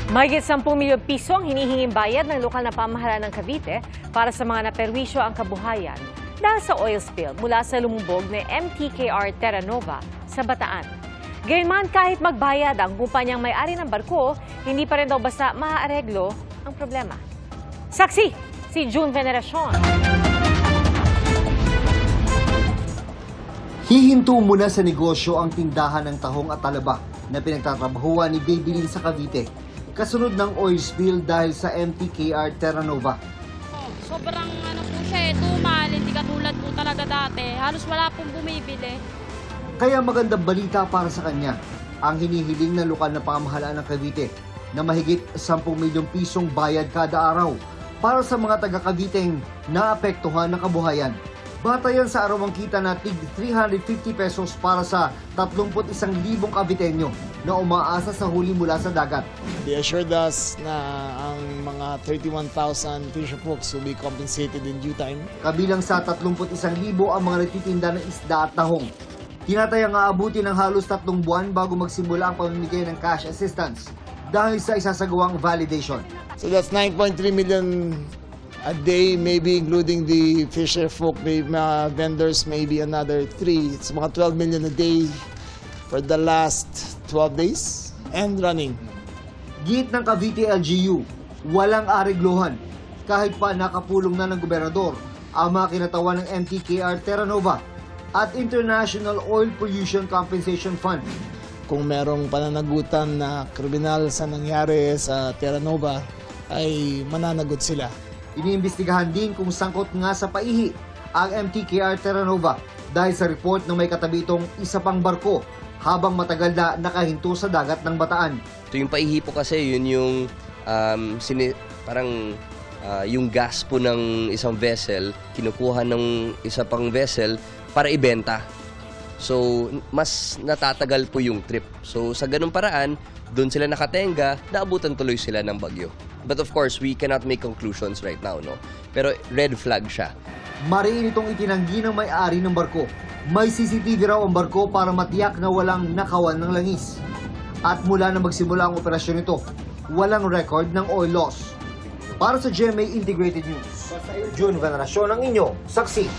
Mahigit 10 milyong piso ang hinihinging bayad ng lokal na pamahalaan ng Cavite para sa mga naperwisyo ang kabuhayan dahil sa oil spill mula sa lumubog na MTKR Terra Nova sa Bataan. Gayunman, kahit magbayad ang kumpanyang may-ari ng barko, hindi pa rin daw basta maaareglo ang problema. Saksi, si June Veneracion. Hihinto muna sa negosyo ang tindahan ng tahong at talaba na pinagtatrabahuan ni Baby Lynn sa Cavite, kasunod ng oil spill dahil sa MTKR Terra Nova. Sobrang po siya tumal, hindi katulad po talaga dati. Halos wala pong bumibili. Kaya magandang balita para sa kanya ang hinihiling ng lokal na pamahalaan ng Cavite na mahigit 10 milyong pisong bayad kada araw para sa mga taga-Caviteng naapektuhan ng kabuhayan. Batayan sa arawang kita na tig 350 pesos para sa 31,000 Caviteño na umaasa sa huli mula sa dagat. They assured us na ang mga 31,000 fisher folks will be compensated in due time. Kabilang sa 31,000 ang mga nagtitinda ng isda at tahong. Tinatayang aabuti ng halos 3 buwan bago magsimula ang pamimigay ng cash assistance dahil sa isasagawang validation. So that's 9.3 million a day, maybe including the fisher folk, vendors, maybe another 3. It's mga 12 million a day for the last 12 days and running. Git ng Cavite LGU, walang areglohan kahit pa nakapulong na ng gobernador ang mga kinatawan ng MTKR Terra Nova at International Oil Pollution Compensation Fund. Kung merong pananagutan na kriminal sa nangyari sa Terra Nova, ay mananagot sila. Iniimbestigahan din kung sangkot nga sa paihi ang MTKR Terra Nova dahil sa report na may katabi itong isa pang barko habang matagal na nakahinto sa dagat ng Bataan. Ito yung paihi po kasi, yun yung yung gas po ng isang vessel, kinukuha ng isa pang vessel para ibenta. So, mas natatagal po yung trip. So, sa ganung paraan, doon sila nakatenga, naabutan tuloy sila ng bagyo. But of course, we cannot make conclusions right now, no? Pero red flag siya. Mariin itong itinanggi ng may-ari ng barko. May CCTV raw ang barko para matiyak na walang nakawan ng langis. At mula na magsimula ang operasyon nito, walang record ng oil loss. Para sa GMA Integrated News, June Veneracion ang inyo, saksi.